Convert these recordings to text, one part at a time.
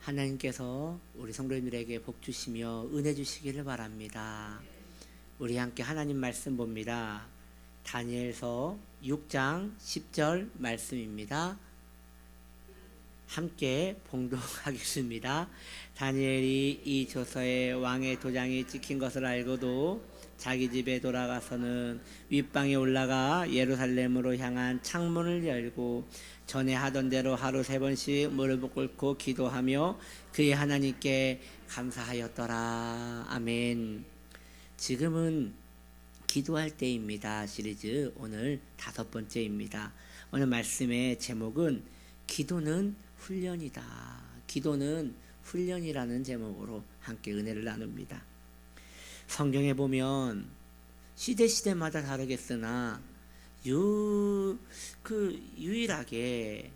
하나님께서 우리 성도님들에게 복 주시며 은혜 주시기를 바랍니다. 우리 함께 하나님 말씀 봅니다. 다니엘서 6장 10절 말씀입니다. 함께 봉독하겠습니다. 다니엘이 이 조서에 왕의 도장이 찍힌 것을 알고도 자기 집에 돌아가서는 윗방에 올라가 예루살렘으로 향한 창문을 열고 전에 하던 대로 하루 3번씩 무릎을 꿇고 기도하며 그의 하나님께 감사하였더라. 아멘. 지금은 기도할 때입니다. 시리즈 오늘 5번째입니다. 오늘 말씀의 제목은 기도는 훈련이다. 기도는 훈련이라는 제목으로 함께 은혜를 나눕니다. 성경에 보면 시대마다 다르겠으나 유일하게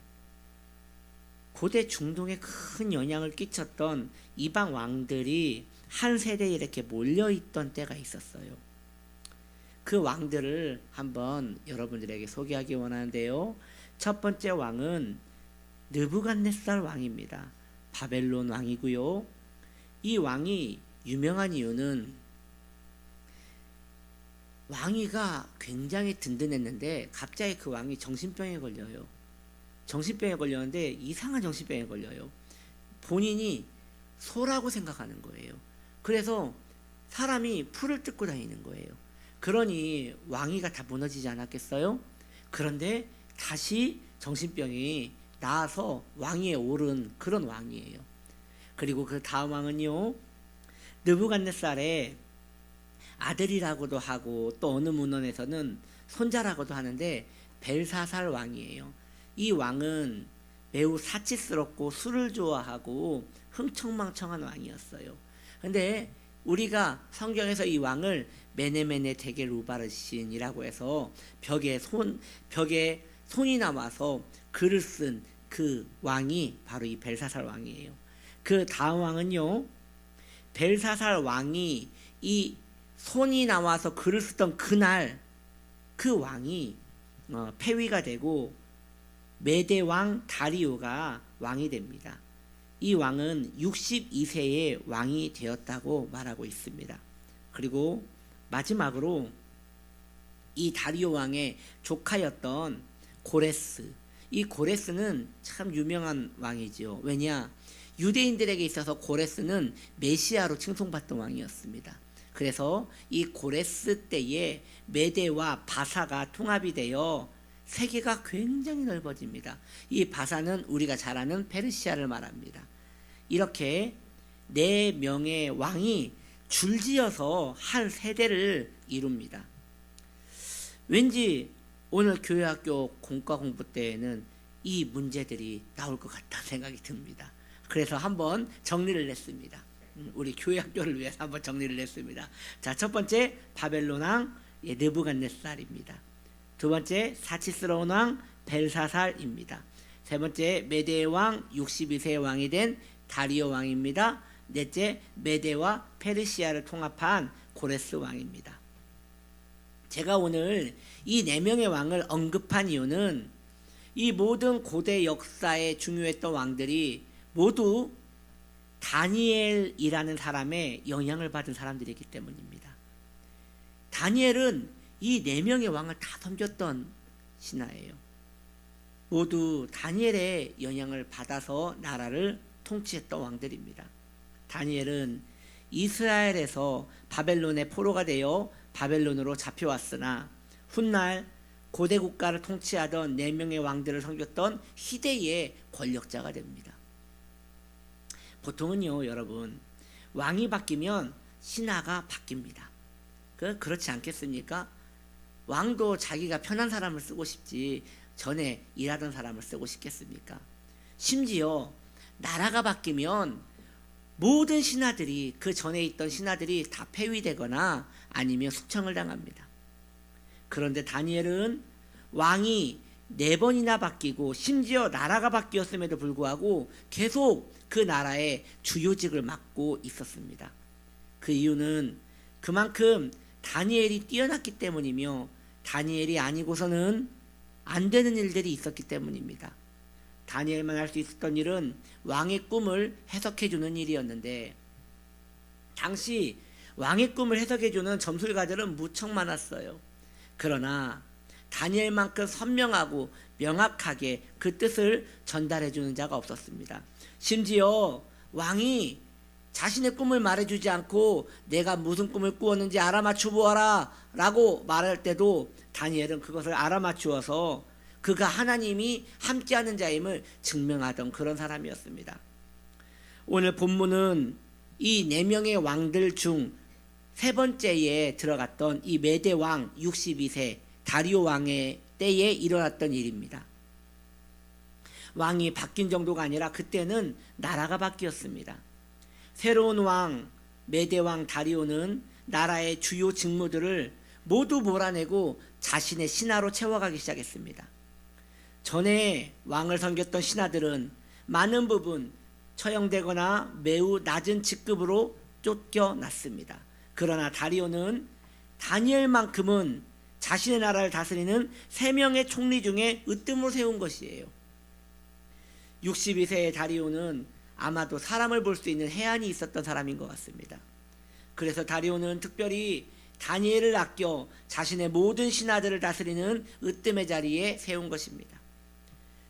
고대 중동에 큰 영향을 끼쳤던 이방 왕들이 한 세대에 이렇게 몰려있던 때가 있었어요. 그 왕들을 한번 여러분들에게 소개하기 원하는데요. 첫 번째 왕은 느부갓네살 왕입니다. 바벨론 왕이고요. 이 왕이 유명한 이유는 왕위가 굉장히 든든했는데 갑자기 그 왕이 정신병에 걸려요. 정신병에 걸렸는데 이상한 정신병에 걸려요. 본인이 소라고 생각하는 거예요. 그래서 사람이 풀을 뜯고 다니는 거예요. 그러니 왕위가 다 무너지지 않았겠어요? 그런데 다시 정신병이 나아서 왕위에 오른 그런 왕이에요. 그리고 그 다음 왕은요, 느부갓네살의 아들이라고도 하고 또 어느 문헌에서는 손자라고도 하는데 벨사살 왕이에요. 이 왕은 매우 사치스럽고 술을 좋아하고 흥청망청한 왕이었어요. 근데 우리가 성경에서 이 왕을 메네메네 데겔 우바르신이라고 해서 벽에 손이 남아서 글을 쓴 그 왕이 바로 이 벨사살 왕이에요. 그 다음 왕은요, 벨사살 왕이 이 손이 나와서 글을 쓰던 그날 그 왕이 폐위가 되고 메대 왕 다리오가 왕이 됩니다. 이 왕은 62세에 왕이 되었다고 말하고 있습니다. 그리고 마지막으로 이 다리오 왕의 조카였던 고레스, 이 고레스는 참 유명한 왕이지요. 왜냐? 유대인들에게 있어서 고레스는 메시아로 칭송받던 왕이었습니다. 그래서 이 고레스 때에 메대와 바사가 통합이 되어 세계가 굉장히 넓어집니다. 이 바사는 우리가 잘 아는 페르시아를 말합니다. 이렇게 4명의 왕이 줄지어서 한 세대를 이룹니다. 왠지 오늘 교회학교 공과 공부 때에는 이 문제들이 나올 것 같다는 생각이 듭니다. 그래서 한번 정리를 했습니다. 우리 교회학교를 위해서 한번 정리를 했습니다. 자, 첫 번째 바벨론 왕 느부갓네살입니다. 두 번째 사치스러운 왕 벨사살입니다. 세 번째 메대 왕 62세 왕이 된 다리오 왕입니다. 넷째 메대와 페르시아를 통합한 고레스 왕입니다. 제가 오늘 이 4명의 왕을 언급한 이유는 이 모든 고대 역사에 중요했던 왕들이 모두 다니엘이라는 사람의 영향을 받은 사람들이기 때문입니다. 다니엘은 이 4명의 왕을 다 섬겼던 신하예요. 모두 다니엘의 영향을 받아서 나라를 통치했던 왕들입니다. 다니엘은 이스라엘에서 바벨론의 포로가 되어 바벨론으로 잡혀왔으나 훗날 고대 국가를 통치하던 4명의 왕들을 섬겼던 희대의 권력자가 됩니다. 보통은요, 여러분, 왕이 바뀌면 신하가 바뀝니다. 그렇지 않겠습니까? 왕도 자기가 편한 사람을 쓰고 싶지 전에 일하던 사람을 쓰고 싶겠습니까? 심지어 나라가 바뀌면 모든 신하들이, 그 전에 있던 신하들이 다 폐위되거나 아니면 숙청을 당합니다. 그런데 다니엘은 왕이 4번이나 바뀌고 심지어 나라가 바뀌었음에도 불구하고 계속 그 나라의 주요직을 맡고 있었습니다. 그 이유는 그만큼 다니엘이 뛰어났기 때문이며 다니엘이 아니고서는 안 되는 일들이 있었기 때문입니다. 다니엘만 할 수 있었던 일은 왕의 꿈을 해석해주는 일이었는데, 당시 왕의 꿈을 해석해주는 점술가들은 무척 많았어요. 그러나 다니엘만큼 선명하고 명확하게 그 뜻을 전달해주는 자가 없었습니다. 심지어 왕이 자신의 꿈을 말해주지 않고 내가 무슨 꿈을 꾸었는지 알아맞혀 보아라 라고 말할 때도 다니엘은 그것을 알아맞추어서 그가 하나님이 함께하는 자임을 증명하던 그런 사람이었습니다. 오늘 본문은 이 4명의 왕들 중 세 번째에 들어갔던 이 메대 왕 62세 다리오 왕의 때에 일어났던 일입니다. 왕이 바뀐 정도가 아니라 그때는 나라가 바뀌었습니다. 새로운 왕 메대 왕 다리오는 나라의 주요 직무들을 모두 몰아내고 자신의 신하로 채워가기 시작했습니다. 전에 왕을 섬겼던 신하들은 많은 부분 처형되거나 매우 낮은 직급으로 쫓겨났습니다. 그러나 다리오는 다니엘만큼은 자신의 나라를 다스리는 3명의 총리 중에 으뜸으로 세운 것이에요. 62세의 다리오는 아마도 사람을 볼 수 있는 해안이 있었던 사람인 것 같습니다. 그래서 다리오는 특별히 다니엘을 아껴 자신의 모든 신하들을 다스리는 으뜸의 자리에 세운 것입니다.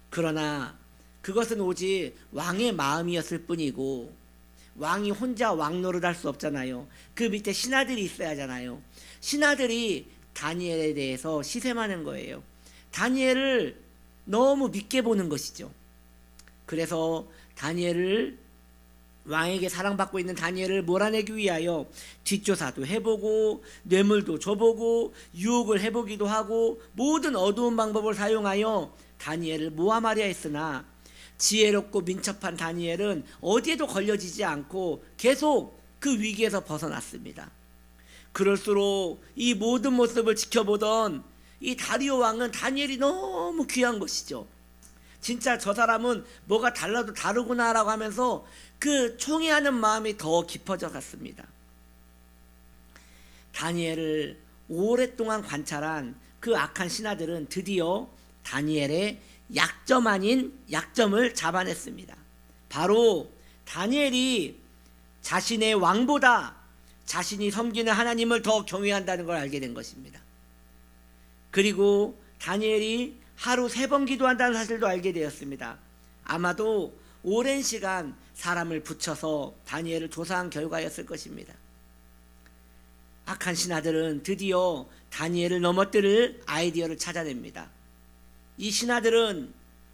그러나 그것은 오직 왕의 마음이었을 뿐이고, 왕이 혼자 왕 노릇할 수 없잖아요. 그 밑에 신하들이 있어야 하잖아요. 신하들이 다니엘에 대해서 시샘하는 거예요. 다니엘을 너무 믿게 보는 것이죠. 그래서 다니엘을, 왕에게 사랑받고 있는 다니엘을 몰아내기 위하여 뒷조사도 해보고 뇌물도 줘보고 유혹을 해보기도 하고 모든 어두운 방법을 사용하여 다니엘을 모함하려 했으나 지혜롭고 민첩한 다니엘은 어디에도 걸려지지 않고 계속 그 위기에서 벗어났습니다. 그럴수록 이 모든 모습을 지켜보던 이 다리오 왕은 다니엘이 너무 귀한 것이죠. 진짜 저 사람은 뭐가 달라도 다르구나라고 하면서 그 총애하는 마음이 더 깊어져 갔습니다. 다니엘을 오랫동안 관찰한 그 악한 신하들은 드디어 다니엘의 약점 아닌 약점을 잡아냈습니다. 바로 다니엘이 자신의 왕보다 자신이 섬기는 하나님을 더 경외한다는 걸 알게 된 것입니다. 그리고 다니엘이 하루 3번 기도한다는 사실도 알게 되었습니다. 아마도 오랜 시간 사람을 붙여서 다니엘을 조사한 결과였을 것입니다. 악한 신하들은 드디어 다니엘을 넘어뜨릴 아이디어를 찾아냅니다. 이 신하들은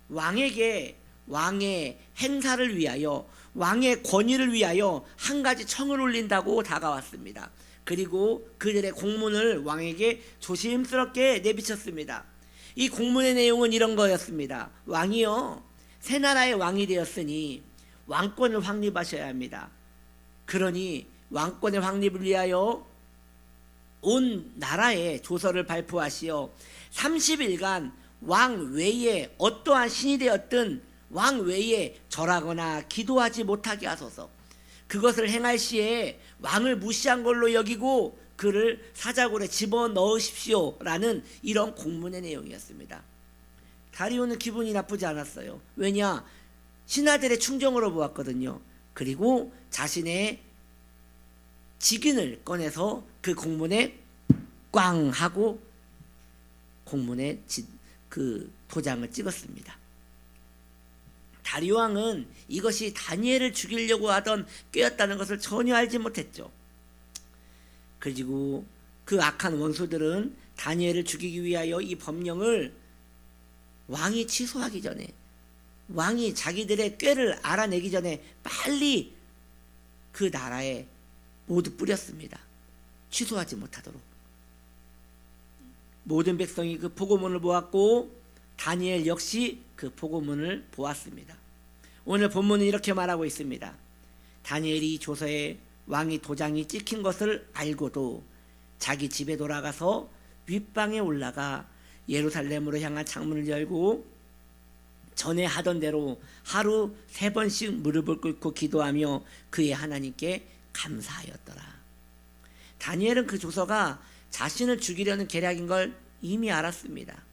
왕에게 왕의 행사를 위하여, 왕의 권위를 위하여 한 가지 청을 올린다고 다가왔습니다. 그리고 그들의 공문을 왕에게 조심스럽게 내비쳤습니다. 이 공문의 내용은 이런 거였습니다. 왕이요, 새 나라의 왕이 되었으니 왕권을 확립하셔야 합니다. 그러니 왕권의 확립을 위하여 온 나라에 조서를 발표하시어 30일간 왕 외에 어떠한 신이 되었든 왕 외에 절하거나 기도하지 못하게 하소서. 그것을 행할 시에 왕을 무시한 걸로 여기고 그를 사자굴에 집어넣으십시오 라는 이런 공문의 내용이었습니다. 다리오는 기분이 나쁘지 않았어요. 왜냐? 신하들의 충정으로 보았거든요. 그리고 자신의 직인을 꺼내서 그 공문에 꽝 하고 공문에 그 도장을 찍었습니다. 다리오 왕은 이것이 다니엘을 죽이려고 하던 꾀였다는 것을 전혀 알지 못했죠. 그리고 그 악한 원수들은 다니엘을 죽이기 위하여 이 법령을 왕이 취소하기 전에, 왕이 자기들의 꾀를 알아내기 전에 빨리 그 나라에 모두 뿌렸습니다. 취소하지 못하도록. 모든 백성이 그 포고문을 보았고 다니엘 역시 그 포고문을 보았습니다. 오늘 본문은 이렇게 말하고 있습니다. 다니엘이 조서에 왕이 도장이 찍힌 것을 알고도 자기 집에 돌아가서 윗방에 올라가 예루살렘으로 향한 창문을 열고 전에 하던 대로 하루 3번씩 무릎을 꿇고 기도하며 그의 하나님께 감사하였더라. 다니엘은 그 조서가 자신을 죽이려는 계략인 걸 이미 알았습니다.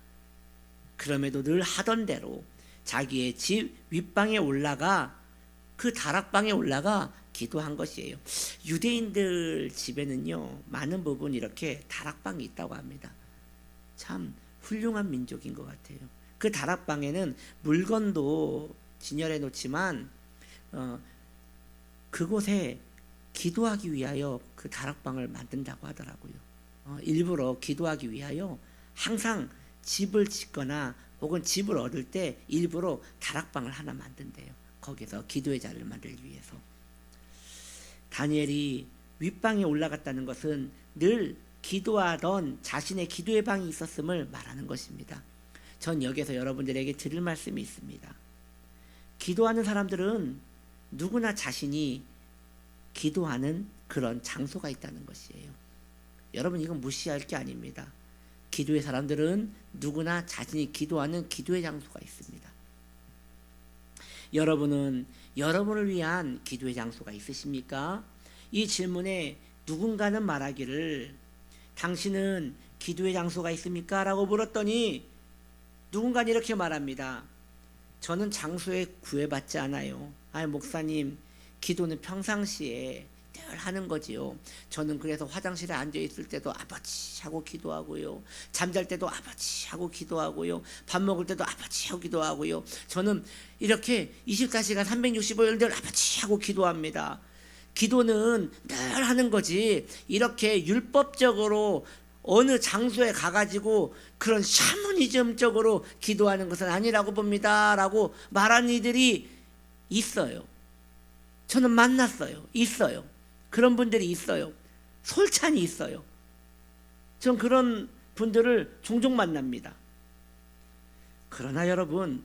그럼에도 늘 하던 대로 자기의 집 윗방에 올라가 그 다락방에 올라가 기도한 것이에요. 유대인들 집에는요 많은 부분 이렇게 다락방이 있다고 합니다. 참 훌륭한 민족인 것 같아요. 그 다락방에는 물건도 진열해 놓지만 그곳에 기도하기 위하여 그 다락방을 만든다고 하더라고요. 일부러 기도하기 위하여 항상 집을 짓거나 혹은 집을 얻을 때 일부러 다락방을 하나 만든대요. 거기서 기도의 자리를 만들기 위해서. 다니엘이 윗방에 올라갔다는 것은 늘 기도하던 자신의 기도의 방이 있었음을 말하는 것입니다. 전 여기서 여러분들에게 드릴 말씀이 있습니다. 기도하는 사람들은 누구나 자신이 기도하는 그런 장소가 있다는 것이에요. 여러분 이건 무시할 게 아닙니다. 기도의 사람들은 누구나 자신이 기도하는 기도의 장소가 있습니다. 여러분은 여러분을 위한 기도의 장소가 있으십니까? 이 질문에 누군가는 말하기를 당신은 기도의 장소가 있습니까? 라고 물었더니 누군가는 이렇게 말합니다. 저는 장소에 구애받지 않아요. 아니 목사님, 기도는 평상시에 늘 하는 거지요. 저는 그래서 화장실에 앉아 있을 때도 아버지 하고 기도하고요. 잠잘 때도 아버지 하고 기도하고요. 밥 먹을 때도 아버지 하고 기도하고요. 저는 이렇게 24시간 365일 늘 아버지 하고 기도합니다. 기도는 늘 하는 거지 이렇게 율법적으로 어느 장소에 가가지고 그런 샤머니즘적으로 기도하는 것은 아니라고 봅니다 라고 말하는 이들이 있어요. 저는 만났어요. 있어요. 그런 분들이 있어요. 솔찬히 있어요. 전 그런 분들을 종종 만납니다. 그러나 여러분,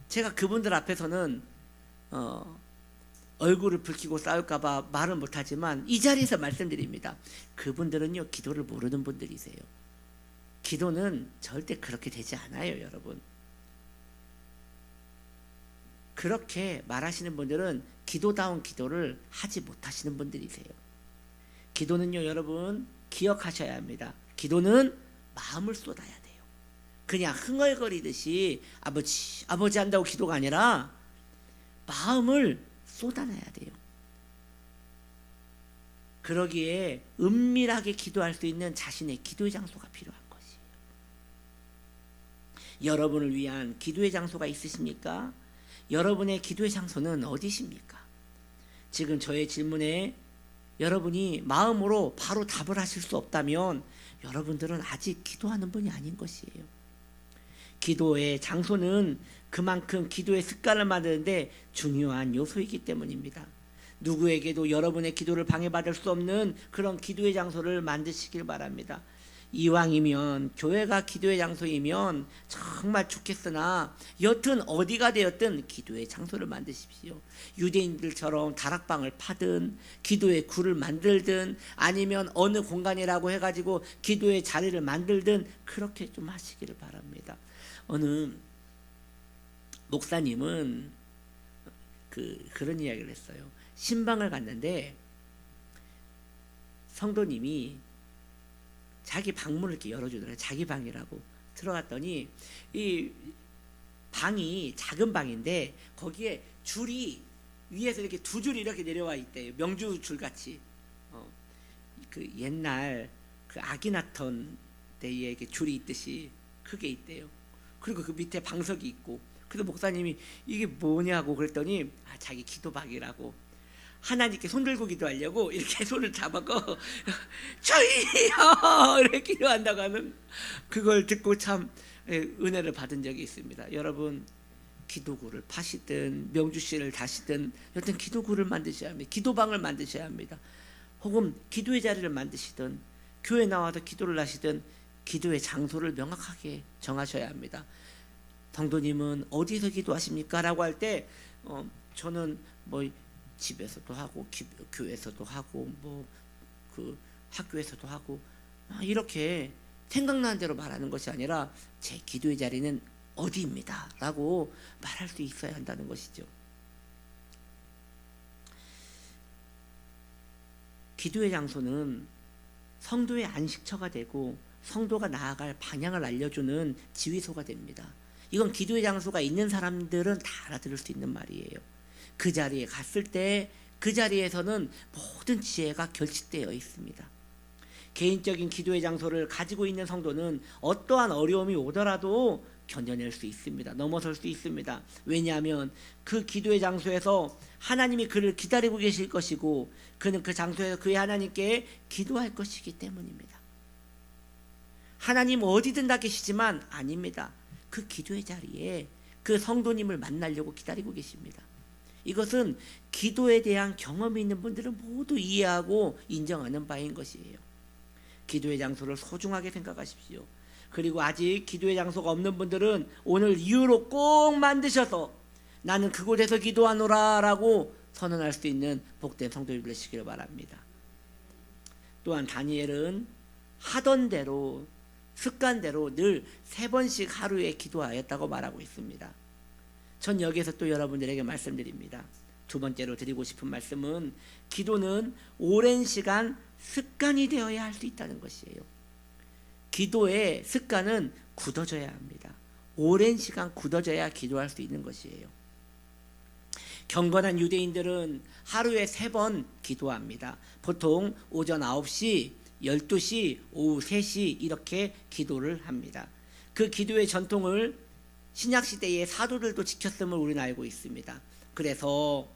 제가 그분들 앞에서는 얼굴을 붉히고 싸울까봐 말은 못하지만 이 자리에서 말씀드립니다. 그분들은요 기도를 모르는 분들이세요. 기도는 절대 그렇게 되지 않아요. 여러분, 그렇게 말하시는 분들은 기도다운 기도를 하지 못하시는 분들이세요. 기도는요 여러분 기억하셔야 합니다. 기도는 마음을 쏟아야 돼요. 그냥 흥얼거리듯이 아버지 한다고 기도가 아니라 마음을 쏟아내야 돼요. 그러기에 은밀하게 기도할 수 있는 자신의 기도의 장소가 필요한 것이에요. 여러분을 위한 기도의 장소가 있으십니까? 여러분의 기도의 장소는 어디십니까? 지금 저의 질문에 여러분이 마음으로 바로 답을 하실 수 없다면 여러분들은 아직 기도하는 분이 아닌 것이에요. 기도의 장소는 그만큼 기도의 습관을 만드는데 중요한 요소이기 때문입니다. 누구에게도 여러분의 기도를 방해받을 수 없는 그런 기도의 장소를 만드시길 바랍니다. 이왕이면 교회가 기도의 장소이면 정말 좋겠으나 여튼 어디가 되었든 기도의 장소를 만드십시오. 유대인들처럼 다락방을 파든 기도의 굴을 만들든 아니면 어느 공간이라고 해가지고 기도의 자리를 만들든 그렇게 좀 하시기를 바랍니다. 어느 목사님은 그런 이야기를 했어요. 신방을 갔는데 성도님이 자기 방문을 이렇게 열어주더라고요. 자기 방이라고. 들어갔더니 이 방이 작은 방인데 거기에 줄이 위에서 이렇게 두 줄이 이렇게 내려와 있대요. 명주 줄 같이. 그 옛날 그 아기나톤 때에 이렇게 줄이 있듯이 크게 있대요. 그리고 그 밑에 방석이 있고. 그래서 목사님이 이게 뭐냐고 그랬더니 자기 기도방이라고. 하나님께 손 들고 기도하려고 이렇게 손을 잡아고 주여 이렇게 기도한다고 하는 그걸 듣고 참 은혜를 받은 적이 있습니다. 여러분 기도구를 파시든 명주씨를 다시든 여튼 기도구를 만드셔야 합니다. 기도방을 만드셔야 합니다. 혹은 기도의 자리를 만드시든 교회 나와서 기도를 하시든 기도의 장소를 명확하게 정하셔야 합니다. 성도님은 어디서 기도하십니까? 라고 할 때 저는 뭐 집에서도 하고 교회에서도 하고 뭐 그 학교에서도 하고 이렇게 생각나는 대로 말하는 것이 아니라 제 기도의 자리는 어디입니다 라고 말할 수 있어야 한다는 것이죠. 기도의 장소는 성도의 안식처가 되고 성도가 나아갈 방향을 알려주는 지휘소가 됩니다. 이건 기도의 장소가 있는 사람들은 다 알아들을 수 있는 말이에요. 그 자리에 갔을 때 그 자리에서는 모든 지혜가 결집되어 있습니다. 개인적인 기도의 장소를 가지고 있는 성도는 어떠한 어려움이 오더라도 견뎌낼 수 있습니다. 넘어설 수 있습니다. 왜냐하면 그 기도의 장소에서 하나님이 그를 기다리고 계실 것이고 그는 그 장소에서 그의 하나님께 기도할 것이기 때문입니다. 하나님 어디든 다 계시지만 아닙니다. 그 기도의 자리에 그 성도님을 만나려고 기다리고 계십니다. 이것은 기도에 대한 경험이 있는 분들은 모두 이해하고 인정하는 바인 것이에요. 기도의 장소를 소중하게 생각하십시오. 그리고 아직 기도의 장소가 없는 분들은 오늘 이유로 꼭 만드셔서 나는 그곳에서 기도하노라 라고 선언할 수 있는 복된 성도들 되시기를 바랍니다. 또한 다니엘은 하던 대로 습관대로 늘 3번씩 하루에 기도하였다고 말하고 있습니다. 전 여기에서 또 여러분들에게 말씀드립니다. 두 번째로 드리고 싶은 말씀은 기도는 오랜 시간 습관이 되어야 할 수 있다는 것이에요. 기도의 습관은 굳어져야 합니다. 오랜 시간 굳어져야 기도할 수 있는 것이에요. 경건한 유대인들은 하루에 3번 기도합니다. 보통 오전 9시, 12시, 오후 3시 이렇게 기도를 합니다. 그 기도의 전통을 신약시대의 사도들도 지켰음을 우리는 알고 있습니다. 그래서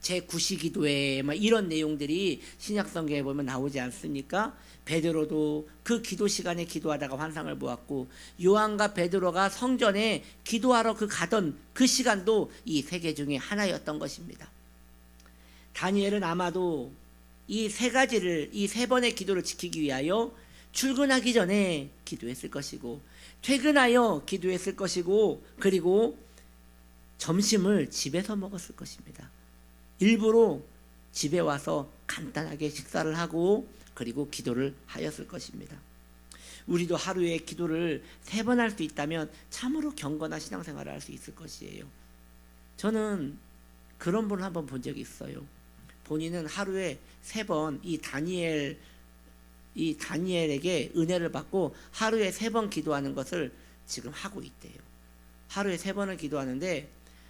제9시기도회 이런 내용들이 신약성경에 보면 나오지 않습니까? 베드로도 그 기도 시간에 기도하다가 환상을 보았고 요한과 베드로가 성전에 기도하러 가던 그 시간도 이 3개 중에 하나였던 것입니다. 다니엘은 아마도 이 3가지를 이 3번의 기도를 지키기 위하여 출근하기 전에 기도했을 것이고 퇴근하여 기도했을 것이고 그리고 점심을 집에서 먹었을 것입니다. 일부러 집에 와서 간단하게 식사를 하고 그리고 기도를 하였을 것입니다. 우리도 하루에 기도를 3번 할 수 있다면 참으로 경건한 신앙생활을 할 수 있을 것이에요. 저는 그런 분을 한번 본 적이 있어요. 본인은 하루에 3번 이 다니엘에게 은혜를 받고 하루에 3번 기도하는 것을 지금 하고 있대요. 하루에 3번을 기도하는데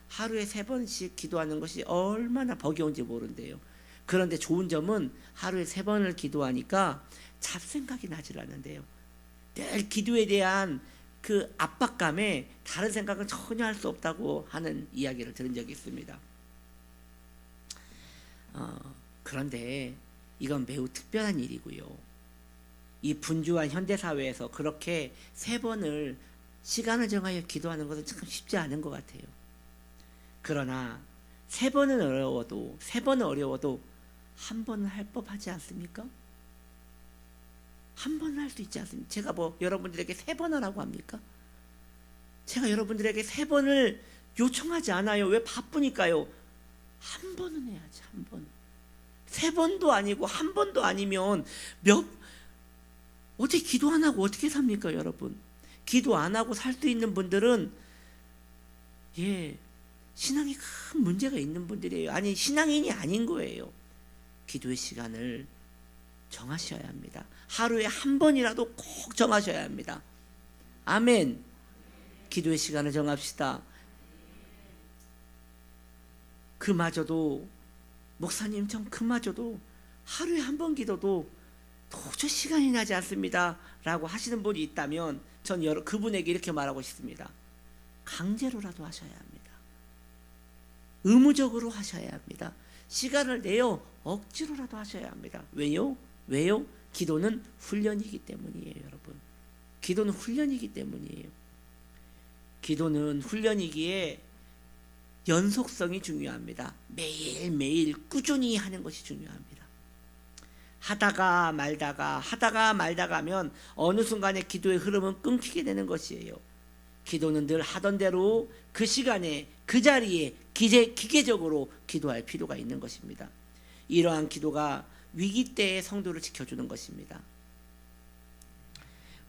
하루에 3번씩 기도하는 것이 얼마나 버거운지 모른대요. 그런데 좋은 점은 하루에 3번을 기도하니까 잡생각이 나질 않는데요. 늘 기도에 대한 그 압박감에 다른 생각은 전혀 할 수 없다고 하는 이야기를 들은 적이 있습니다. 그런데 이건 매우 특별한 일이고요. 이 분주한 현대사회에서 그렇게 3번을 시간을 정하여 기도하는 것은 참 쉽지 않은 것 같아요. 그러나 3번은 어려워도 한 번은 할 법하지 않습니까? 한 번은 할 수 있지 않습니까? 제가 여러분들에게 3번 하라고 합니까? 제가 여러분들에게 3번을 요청하지 않아요. 왜? 바쁘니까요. 한 번은 해야지. 한 번. 3번도 아니고 한 번도 아니면 어떻게 기도 안 하고 어떻게 삽니까, 여러분? 기도 안 하고 살 수 있는 분들은 신앙이 큰 문제가 있는 분들이에요. 아니, 신앙인이 아닌 거예요. 기도의 시간을 정하셔야 합니다. 하루에 한 번이라도 꼭 정하셔야 합니다. 아멘. 기도의 시간을 정합시다. 그마저도 목사님, 전 그마저도 하루에 한 번 기도도 도저히 시간이 나지 않습니다 라고 하시는 분이 있다면 전 그분에게 이렇게 말하고 싶습니다. 강제로라도 하셔야 합니다. 의무적으로 하셔야 합니다. 시간을 내어 억지로라도 하셔야 합니다. 왜요? 기도는 훈련이기 때문이에요, 여러분. 기도는 훈련이기 때문이에요. 기도는 훈련이기에 연속성이 중요합니다. 매일매일 꾸준히 하는 것이 중요합니다. 하다가 말다가 하면 어느 순간에 기도의 흐름은 끊기게 되는 것이에요. 기도는 늘 하던 대로 그 시간에 그 자리에 기계적으로 기도할 필요가 있는 것입니다. 이러한 기도가 위기 때의 성도를 지켜주는 것입니다.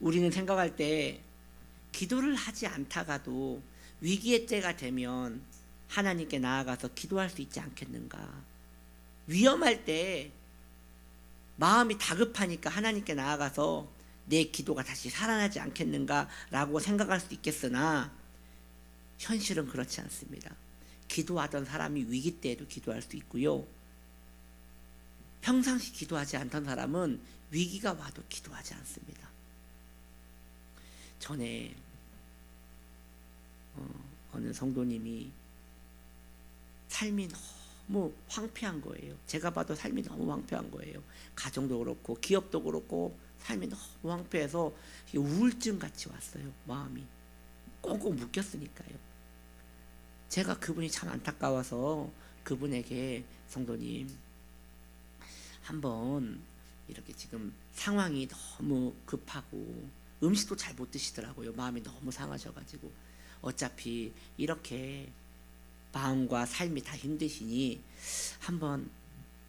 우리는 생각할 때 기도를 하지 않다가도 위기의 때가 되면 하나님께 나아가서 기도할 수 있지 않겠는가. 위험할 때 마음이 다급하니까 하나님께 나아가서 내 기도가 다시 살아나지 않겠는가 라고 생각할 수 있겠으나 현실은 그렇지 않습니다. 기도하던 사람이 위기 때에도 기도할 수 있고요. 평상시 기도하지 않던 사람은 위기가 와도 기도하지 않습니다. 전에 어느 성도님이 삶이 너무 황폐한 거예요. 제가 봐도 삶이 너무 황폐한 거예요. 가정도 그렇고 기업도 그렇고 삶이 너무 황폐해서 우울증 같이 왔어요. 마음이 꽁꽁 묶였으니까요. 제가 그분이 참 안타까워서 그분에게 성도님 한번 이렇게 지금 상황이 너무 급하고 음식도 잘 못 드시더라고요. 마음이 너무 상하셔가지고 어차피 이렇게 마음과 삶이 다 힘드시니 한번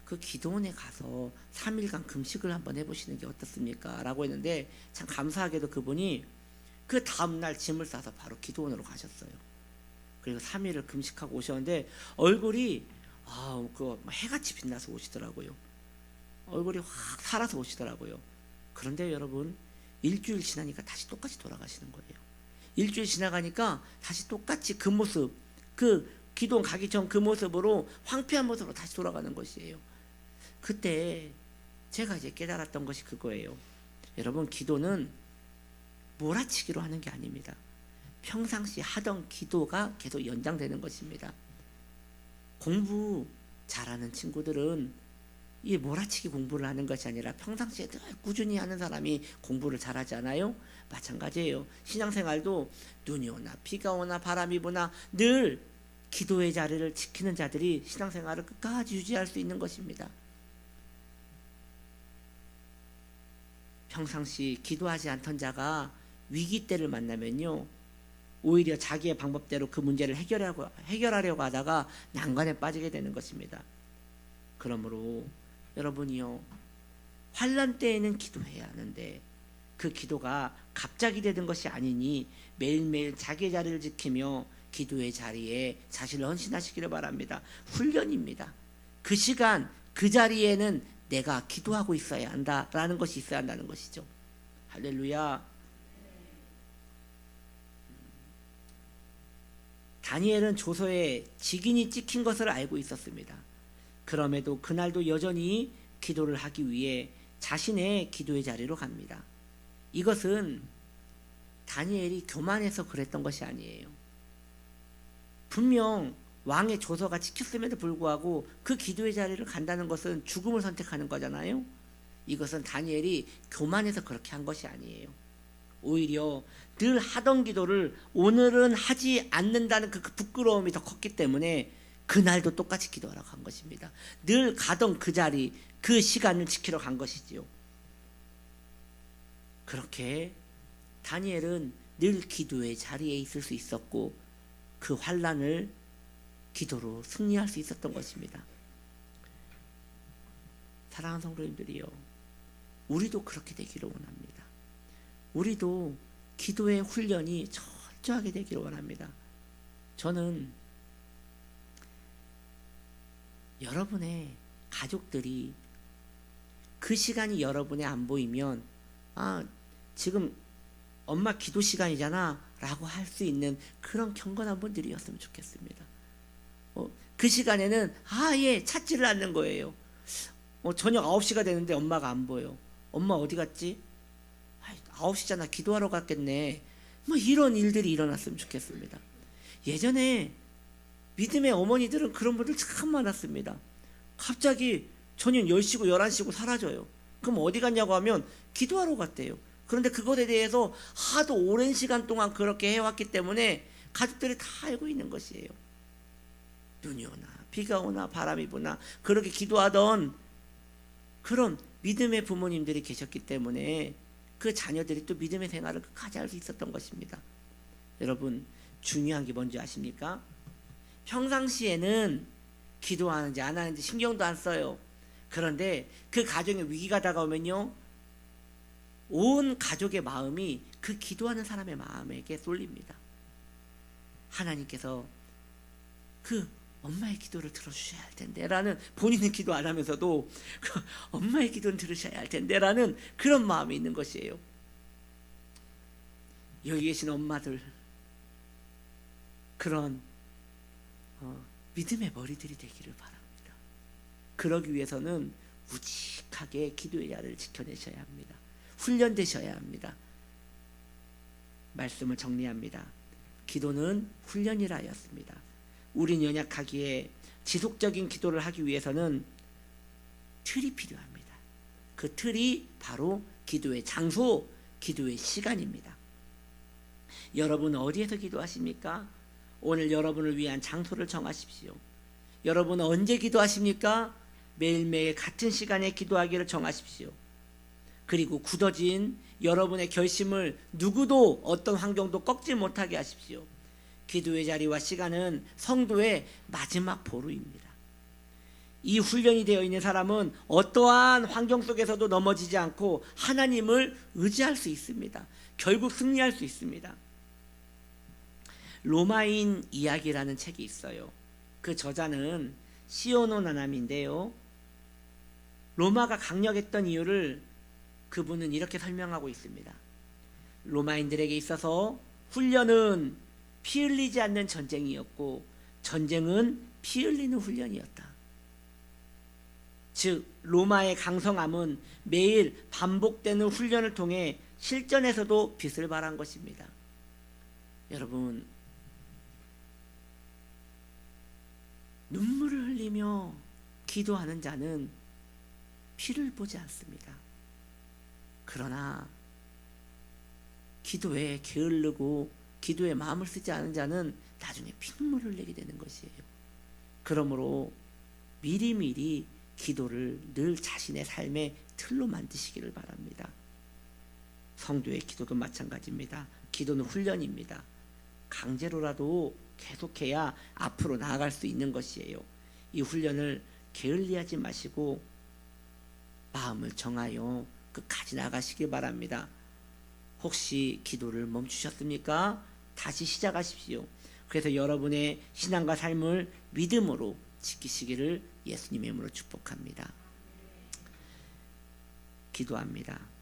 그 기도원에 가서 3일간 금식을 한번 해보시는 게 어떻습니까? 라고 했는데 참 감사하게도 그분이 그 다음날 짐을 싸서 바로 기도원으로 가셨어요. 그리고 3일을 금식하고 오셨는데 얼굴이 해같이 빛나서 오시더라고요. 얼굴이 확 살아서 오시더라고요. 그런데 여러분 일주일 지나니까 다시 똑같이 돌아가시는 거예요. 일주일 지나가니까 다시 똑같이 그 모습, 그 기도원 가기 전 그 모습으로 황폐한 모습으로 다시 돌아가는 것이에요. 그때 제가 이제 깨달았던 것이 그거예요. 여러분 기도는 몰아치기로 하는 게 아닙니다. 평상시 하던 기도가 계속 연장되는 것입니다. 공부 잘하는 친구들은 이 몰아치기 공부를 하는 것이 아니라 평상시에 늘 꾸준히 하는 사람이 공부를 잘하지 않아요? 마찬가지예요. 신앙생활도 눈이 오나 비가 오나 바람이 부나 늘 기도의 자리를 지키는 자들이 신앙생활을 끝까지 유지할 수 있는 것입니다. 평상시 기도하지 않던 자가 위기 때를 만나면요 오히려 자기의 방법대로 그 문제를 해결하려고 하다가 난관에 빠지게 되는 것입니다. 그러므로 여러분이요 환난 때에는 기도해야 하는데 그 기도가 갑자기 되는 것이 아니니 매일매일 자기의 자리를 지키며 기도의 자리에 자신을 헌신하시기를 바랍니다. 훈련입니다. 그 시간 그 자리에는 내가 기도하고 있어야 한다라는 것이 있어야 한다는 것이죠. 할렐루야. 다니엘은 조서에 직인이 찍힌 것을 알고 있었습니다. 그럼에도 그날도 여전히 기도를 하기 위해 자신의 기도의 자리로 갑니다. 이것은 다니엘이 교만해서 그랬던 것이 아니에요. 분명 왕의 조서가 찍혔음에도 불구하고 그 기도의 자리를 간다는 것은 죽음을 선택하는 거잖아요. 이것은 다니엘이 교만해서 그렇게 한 것이 아니에요. 오히려 늘 하던 기도를 오늘은 하지 않는다는 그 부끄러움이 더 컸기 때문에 그날도 똑같이 기도하러 간 것입니다. 늘 가던 그 자리, 그 시간을 지키러 간 것이지요. 그렇게 다니엘은 늘 기도의 자리에 있을 수 있었고 그 환난을 기도로 승리할 수 있었던 것입니다. 사랑하는 성도님들이요, 우리도 그렇게 되기를 원합니다. 우리도 기도의 훈련이 철저하게 되기를 원합니다. 저는 여러분의 가족들이 그 시간이 여러분에 안 보이면 지금 엄마 기도 시간이잖아 라고 할 수 있는 그런 경건한 분들이었으면 좋겠습니다. 그 시간에는 예 찾지를 않는 거예요. 저녁 9시가 되는데 엄마가 안 보여. 엄마 어디 갔지? 9시잖아 기도하러 갔겠네. 이런 일들이 일어났으면 좋겠습니다. 예전에 믿음의 어머니들은 그런 분들 참 많았습니다. 갑자기 저녁 10시고 11시고 사라져요. 그럼 어디 갔냐고 하면 기도하러 갔대요. 그런데 그것에 대해서 하도 오랜 시간 동안 그렇게 해왔기 때문에 가족들이 다 알고 있는 것이에요. 눈이 오나 비가 오나 바람이 부나 그렇게 기도하던 그런 믿음의 부모님들이 계셨기 때문에 그 자녀들이 또 믿음의 생활을 끝까지 할 수 있었던 것입니다. 여러분 중요한 게 뭔지 아십니까? 평상시에는 기도하는지 안 하는지 신경도 안 써요. 그런데 그 가정에 위기가 다가오면요 온 가족의 마음이 그 기도하는 사람의 마음에게 쏠립니다. 하나님께서 그 엄마의 기도를 들어주셔야 할 텐데 라는, 본인은 기도 안 하면서도 그 엄마의 기도는 들으셔야 할 텐데 라는 그런 마음이 있는 것이에요. 여기 계신 엄마들, 그런 믿음의 머리들이 되기를 바랍니다. 그러기 위해서는 우직하게 기도의 자리를 지켜내셔야 합니다. 훈련되셔야 합니다. 말씀을 정리합니다. 기도는 훈련이라 하였습니다. 우린 연약하기에 지속적인 기도를 하기 위해서는 틀이 필요합니다. 그 틀이 바로 기도의 장소, 기도의 시간입니다. 여러분 어디에서 기도하십니까? 오늘 여러분을 위한 장소를 정하십시오. 여러분 언제 기도하십니까? 매일매일 같은 시간에 기도하기를 정하십시오. 그리고 굳어진 여러분의 결심을 누구도 어떤 환경도 꺾지 못하게 하십시오. 기도의 자리와 시간은 성도의 마지막 보루입니다. 이 훈련이 되어 있는 사람은 어떠한 환경 속에서도 넘어지지 않고 하나님을 의지할 수 있습니다. 결국 승리할 수 있습니다. 로마인 이야기라는 책이 있어요. 그 저자는 시오노 나나미인데요. 로마가 강력했던 이유를 그분은 이렇게 설명하고 있습니다. 로마인들에게 있어서 훈련은 피 흘리지 않는 전쟁이었고 전쟁은 피 흘리는 훈련이었다. 즉 로마의 강성함은 매일 반복되는 훈련을 통해 실전에서도 빛을 발한 것입니다. 여러분, 눈물을 흘리며 기도하는 자는 피를 보지 않습니다. 그러나 기도에 게으르고 기도에 마음을 쓰지 않은 자는 나중에 피눈물을 흘리게 되는 것이에요. 그러므로 미리미리 기도를 늘 자신의 삶의 틀로 만드시기를 바랍니다. 성도의 기도도 마찬가지입니다. 기도는 훈련입니다. 강제로라도 계속해야 앞으로 나아갈 수 있는 것이에요. 이 훈련을 게을리하지 마시고 마음을 정하여 끝까지 나가시길 바랍니다. 혹시 기도를 멈추셨습니까? 다시 시작하십시오. 그래서 여러분의 신앙과 삶을 믿음으로 지키시기를 예수님의 이름으로 축복합니다. 기도합니다.